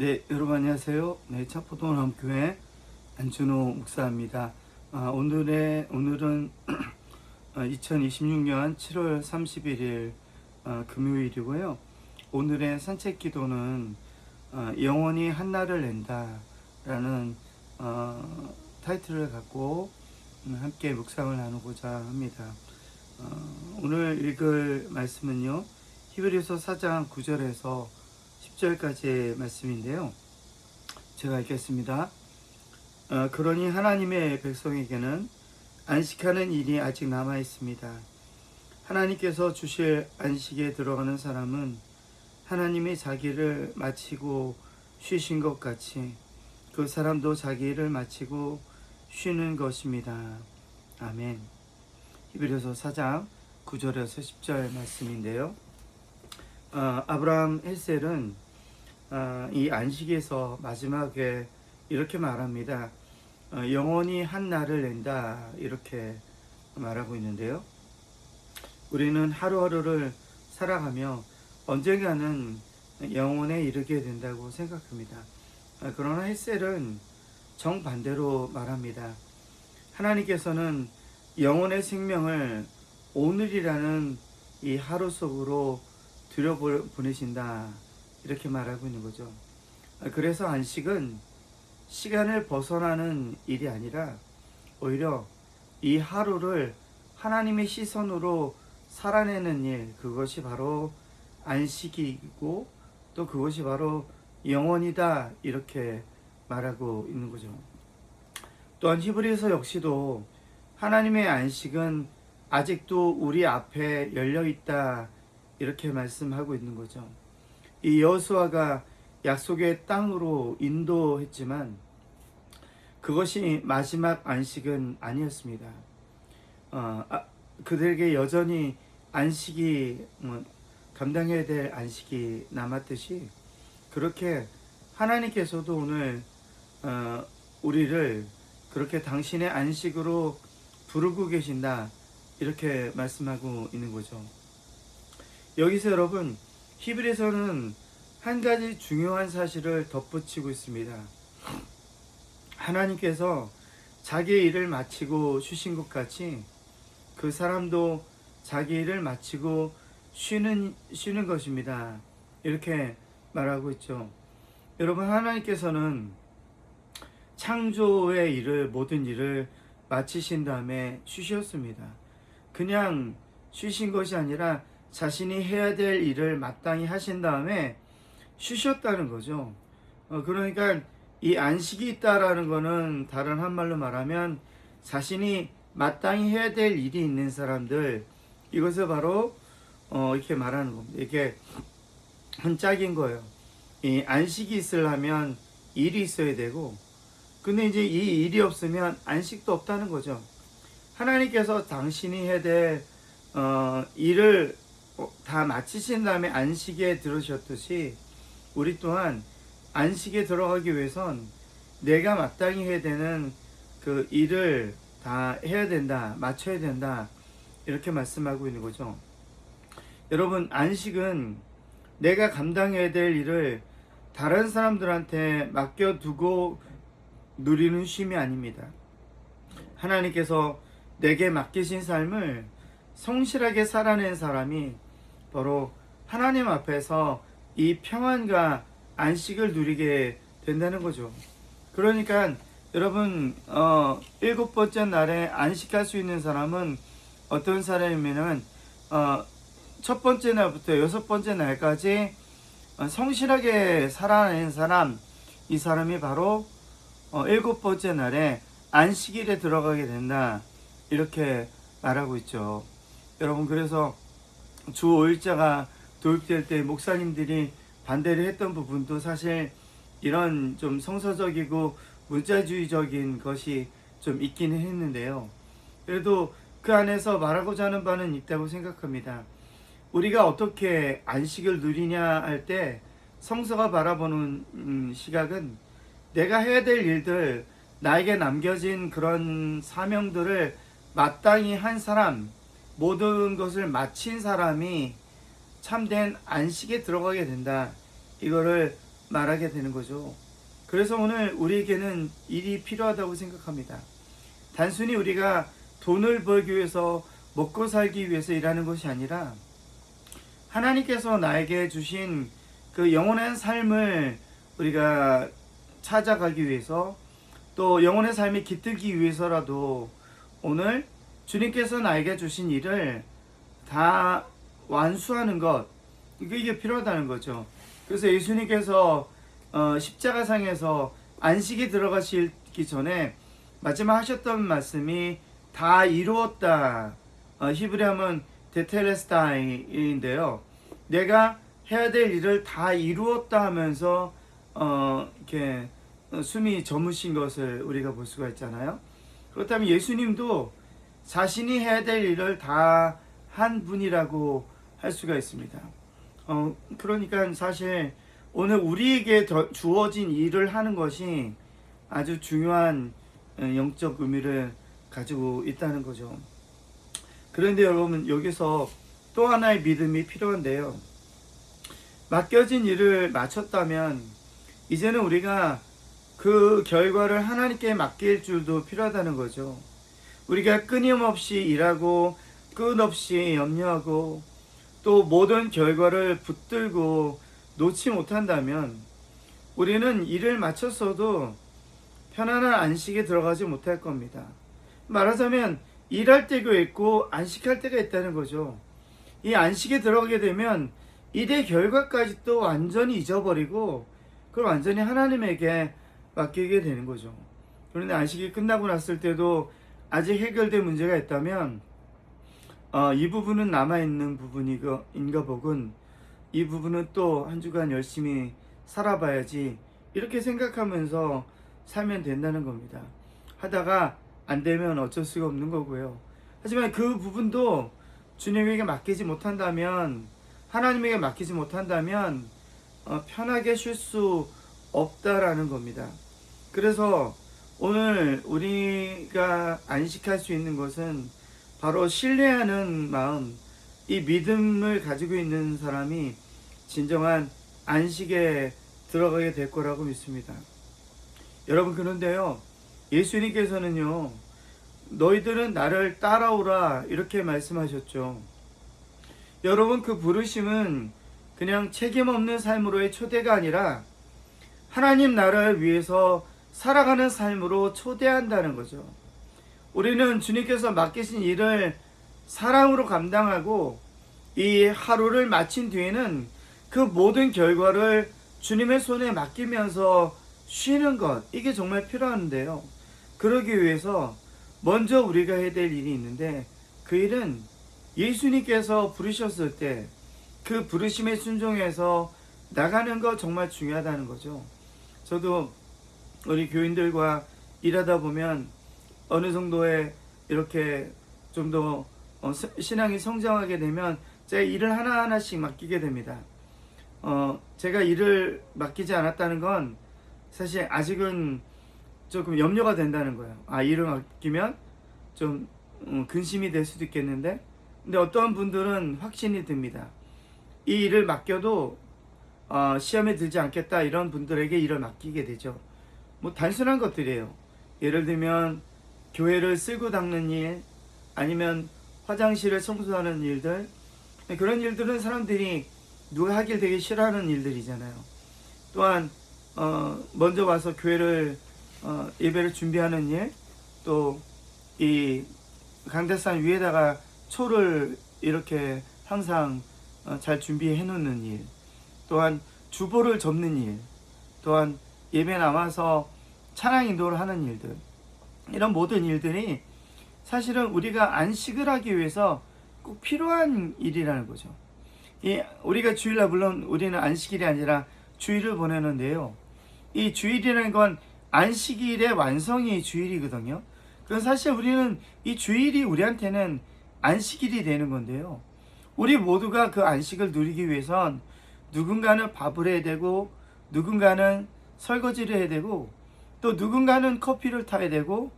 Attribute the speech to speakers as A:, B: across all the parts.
A: 네, 여러분 안녕하세요. 네, 차포동암교회 안준호 목사입니다. 오늘은 2026년 7월 31일 금요일이고요. 오늘의 산책 기도는 영원히 한날을 낸다라는 타이틀을 갖고 함께 묵상을 나누고자 합니다. 오늘 읽을 말씀은요, 히브리서 4장 9절에서 10절까지의 말씀인데요. 제가 읽겠습니다. 그러니 하나님의 백성에게는 안식하는 일이 아직 남아 있습니다. 하나님께서 주실 안식에 들어가는 사람은 하나님이 자기를 마치고 쉬신 것 같이 그 사람도 자기 일을 마치고 쉬는 것입니다. 아멘. 히브리서 4장 9절에서 10절 말씀인데요. 아브라함 헬셀은 이 안식에서 마지막에 이렇게 말합니다. 영원히 한 날을 낸다, 이렇게 말하고 있는데요. 우리는 하루하루를 살아가며 언젠가는 영원에 이르게 된다고 생각합니다. 그러나 헬셀은 정반대로 말합니다. 하나님께서는 영원의 생명을 오늘이라는 이 하루 속으로 들여보내신다, 이렇게 말하고 있는 거죠. 그래서 안식은 시간을 벗어나는 일이 아니라 오히려 이 하루를 하나님의 시선으로 살아내는 일, 그것이 바로 안식이고 또 그것이 바로 영원이다, 이렇게 말하고 있는 거죠. 또한 히브리서 역시도 하나님의 안식은 아직도 우리 앞에 열려 있다, 이렇게 말씀하고 있는 거죠. 이 여호수아가 약속의 땅으로 인도했지만 그것이 마지막 안식은 아니었습니다. 그들에게 여전히 안식이 감당해야 될 안식이 남았듯이 그렇게 하나님께서도 오늘 우리를 그렇게 당신의 안식으로 부르고 계신다, 이렇게 말씀하고 있는 거죠. 여기서 여러분, 히브리서는 한 가지 중요한 사실을 덧붙이고 있습니다. 하나님께서 자기의 일을 마치고 쉬신 것 같이 그 사람도 자기 일을 마치고 쉬는 것입니다, 이렇게 말하고 있죠. 여러분, 하나님께서는 창조의 일을, 모든 일을 마치신 다음에 쉬셨습니다. 그냥 쉬신 것이 아니라 자신이 해야 될 일을 마땅히 하신 다음에 쉬셨다는 거죠. 그러니까 이 안식이 있다라는 거는 다른 한말로 말하면 자신이 마땅히 해야 될 일이 있는 사람들, 이것을 바로 이렇게 말하는 겁니다. 이게 한 짝인 거예요. 이 안식이 있으려면 일이 있어야 되고, 근데 이제 이 일이 없으면 안식도 없다는 거죠. 하나님께서 당신이 해야 될 일을 다 마치신 다음에 안식에 들으셨듯이 우리 또한 안식에 들어가기 위해선 내가 마땅히 해야 되는 그 일을 다 해야 된다, 마쳐야 된다, 이렇게 말씀하고 있는 거죠. 여러분, 안식은 내가 감당해야 될 일을 다른 사람들한테 맡겨두고 누리는 쉼이 아닙니다. 하나님께서 내게 맡기신 삶을 성실하게 살아낸 사람이 바로 하나님 앞에서 이 평안과 안식을 누리게 된다는 거죠. 그러니까 여러분, 7번째 날에 안식할 수 있는 사람은 어떤 사람이냐면 첫 번째 날부터 6번째 날까지 성실하게 살아낸 사람, 이 사람이 바로 7번째 날에 안식일에 들어가게 된다, 이렇게 말하고 있죠. 여러분, 그래서 주 5일자가 도입될 때 목사님들이 반대를 했던 부분도 사실 이런 좀 성서적이고 문자주의적인 것이 좀 있기는 했는데요. 그래도 그 안에서 말하고자 하는 바는 있다고 생각합니다. 우리가 어떻게 안식을 누리냐 할 때 성서가 바라보는 시각은 내가 해야 될 일들, 나에게 남겨진 그런 사명들을 마땅히 한 사람, 모든 것을 마친 사람이 참된 안식에 들어가게 된다, 이거를 말하게 되는 거죠. 그래서 오늘 우리에게는 일이 필요하다고 생각합니다. 단순히 우리가 돈을 벌기 위해서 먹고 살기 위해서 일하는 것이 아니라 하나님께서 나에게 주신 그 영원한 삶을 우리가 찾아가기 위해서 또 영혼의 삶이 깃들기 위해서라도 오늘 주님께서 나에게 주신 일을 다 완수하는 것, 이게 필요하다는 거죠. 그래서 예수님께서 십자가상에서 안식에 들어가시기 전에 마지막 하셨던 말씀이 다 이루었다. 히브리어는 데텔레스타이인데요. 내가 해야 될 일을 다 이루었다 하면서 이렇게 숨이 저무신 것을 우리가 볼 수가 있잖아요. 그렇다면 예수님도 자신이 해야 될 일을 다 한 분이라고 할 수가 있습니다. 그러니까 사실 오늘 우리에게 주어진 일을 하는 것이 아주 중요한 영적 의미를 가지고 있다는 거죠. 그런데 여러분, 여기서 또 하나의 믿음이 필요한데요. 맡겨진 일을 마쳤다면 이제는 우리가 그 결과를 하나님께 맡길 줄도 필요하다는 거죠. 우리가 끊임없이 일하고 끝없이 염려하고 또 모든 결과를 붙들고 놓지 못한다면 우리는 일을 마쳤어도 편안한 안식에 들어가지 못할 겁니다. 말하자면 일할 때가 있고 안식할 때가 있다는 거죠. 이 안식에 들어가게 되면 일의 결과까지 또 완전히 잊어버리고 그걸 완전히 하나님에게 맡기게 되는 거죠. 그런데 안식이 끝나고 났을 때도 아직 해결된 문제가 있다면 이 부분은 남아있는 부분인가 보군, 이 부분은 또 한 주간 열심히 살아봐야지, 이렇게 생각하면서 살면 된다는 겁니다. 하다가 안 되면 어쩔 수가 없는 거고요. 하지만 그 부분도 주님에게 맡기지 못한다면, 하나님에게 맡기지 못한다면 편하게 쉴 수 없다라는 겁니다. 그래서 오늘 우리가 안식할 수 있는 것은 바로 신뢰하는 마음, 이 믿음을 가지고 있는 사람이 진정한 안식에 들어가게 될 거라고 믿습니다. 여러분, 그런데요, 예수님께서는요, 너희들은 나를 따라오라 이렇게 말씀하셨죠. 여러분, 그 부르심은 그냥 책임 없는 삶으로의 초대가 아니라 하나님 나라를 위해서 살아가는 삶으로 초대한다는 거죠. 우리는 주님께서 맡기신 일을 사랑으로 감당하고 이 하루를 마친 뒤에는 그 모든 결과를 주님의 손에 맡기면서 쉬는 것, 이게 정말 필요한데요. 그러기 위해서 먼저 우리가 해야 될 일이 있는데, 그 일은 예수님께서 부르셨을 때 그 부르심에 순종해서 나가는 것, 정말 중요하다는 거죠. 저도 우리 교인들과 일하다 보면 어느 정도의 이렇게 좀 더 신앙이 성장하게 되면 제가 일을 하나하나씩 맡기게 됩니다. 제가 일을 맡기지 않았다는 건 사실 아직은 조금 염려가 된다는 거예요. 일을 맡기면 좀 근심이 될 수도 있겠는데, 근데 어떠한 분들은 확신이 듭니다. 이 일을 맡겨도 시험에 들지 않겠다, 이런 분들에게 일을 맡기게 되죠. 뭐 단순한 것들이에요. 예를 들면 교회를 쓸고 닦는 일, 아니면 화장실을 청소하는 일들, 그런 일들은 사람들이 누가 하길 되게 싫어하는 일들이잖아요. 또한 먼저 와서 교회를 예배를 준비하는 일, 또 이 강대상 위에다가 초를 이렇게 항상 잘 준비해 놓는 일, 또한 주보를 접는 일, 또한 예배 나와서 찬양 인도를 하는 일들, 이런 모든 일들이 사실은 우리가 안식을 하기 위해서 꼭 필요한 일이라는 거죠. 우리가 주일날, 물론 우리는 안식일이 아니라 주일을 보내는데요, 이 주일이라는 건 안식일의 완성이 주일이거든요. 그래서 사실 우리는 이 주일이 우리한테는 안식일이 되는 건데요, 우리 모두가 그 안식을 누리기 위해선 누군가는 밥을 해야 되고, 누군가는 설거지를 해야 되고, 또 누군가는 커피를 타야 되고,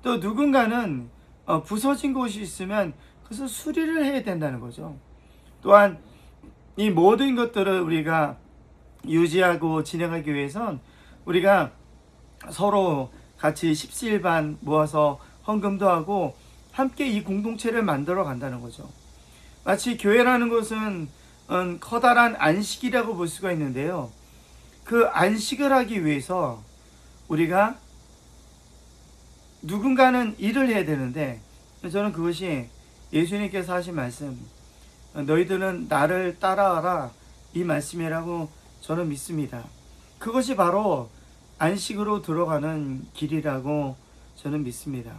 A: 또 누군가는 부서진 곳이 있으면 그것을 수리를 해야 된다는 거죠. 또한 이 모든 것들을 우리가 유지하고 진행하기 위해선 우리가 서로 같이 십시일반 모아서 헌금도 하고 함께 이 공동체를 만들어 간다는 거죠. 마치 교회라는 것은 커다란 안식이라고 볼 수가 있는데요. 그 안식을 하기 위해서 우리가 누군가는 일을 해야 되는데, 저는 그것이 예수님께서 하신 말씀, 너희들은 나를 따라하라, 이 말씀이라고 저는 믿습니다. 그것이 바로 안식으로 들어가는 길이라고 저는 믿습니다.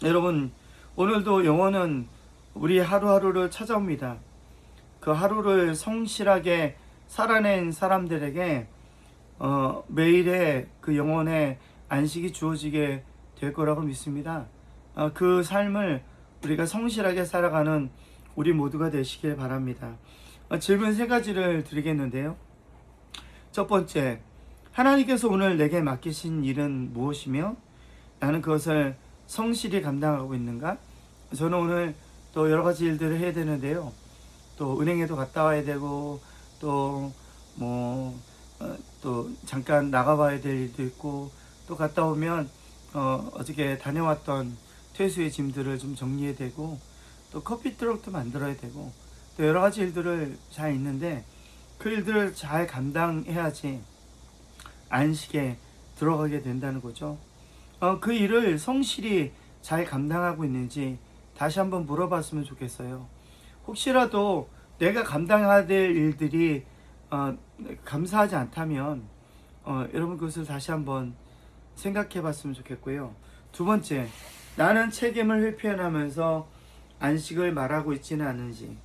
A: 여러분, 오늘도 영혼은 우리 하루하루를 찾아옵니다. 그 하루를 성실하게 살아낸 사람들에게 매일의 그 영혼의 안식이 주어지게 될 거라고 믿습니다. 그 삶을 우리가 성실하게 살아가는 우리 모두가 되시길 바랍니다. 질문 3가지를 드리겠는데요. 첫 번째, 하나님께서 오늘 내게 맡기신 일은 무엇이며 나는 그것을 성실히 감당하고 있는가? 저는 오늘 또 여러 가지 일들을 해야 되는데요. 또 은행에도 갔다 와야 되고 또 잠깐 나가봐야 될 일도 있고, 또 갔다 오면 어저께 다녀왔던 퇴수의 짐들을 좀 정리해야 되고, 또 커피 트럭도 만들어야 되고, 또 여러 가지 일들을 잘 있는데 그 일들을 잘 감당해야지 안식에 들어가게 된다는 거죠. 그 일을 성실히 잘 감당하고 있는지 다시 한번 물어봤으면 좋겠어요. 혹시라도 내가 감당해야 될 일들이 감사하지 않다면 여러분 그것을 다시 한번 생각해 봤으면 좋겠고요. 두 번째, 나는 책임을 회피하면서 안식을 말하고 있지는 않은지,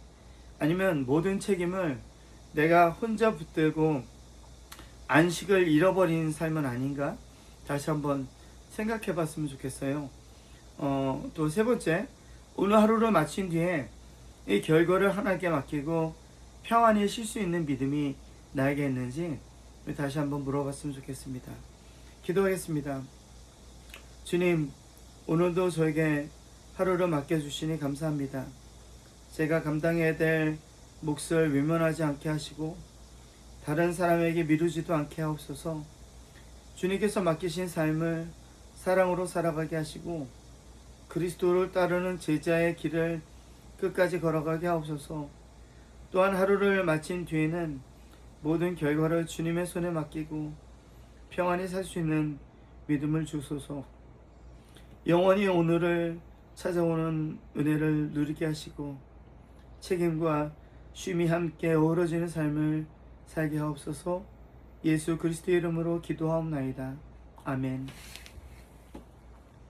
A: 아니면 모든 책임을 내가 혼자 붙들고 안식을 잃어버린 삶은 아닌가? 다시 한번 생각해 봤으면 좋겠어요. 또 세 번째, 오늘 하루를 마친 뒤에 이 결과를 하나님께 맡기고 평안히 쉴 수 있는 믿음이 나에게 있는지 다시 한번 물어봤으면 좋겠습니다. 기도하겠습니다. 주님, 오늘도 저에게 하루를 맡겨주시니 감사합니다. 제가 감당해야 될 몫을 외면하지 않게 하시고 다른 사람에게 미루지도 않게 하옵소서. 주님께서 맡기신 삶을 사랑으로 살아가게 하시고 그리스도를 따르는 제자의 길을 끝까지 걸어가게 하옵소서. 또한 하루를 마친 뒤에는 모든 결과를 주님의 손에 맡기고 평안히 살 수 있는 믿음을 주소서. 영원히 오늘을 찾아오는 은혜를 누리게 하시고 책임과 쉼이 함께 어우러지는 삶을 살게 하옵소서. 예수 그리스도의 이름으로 기도하옵나이다. 아멘.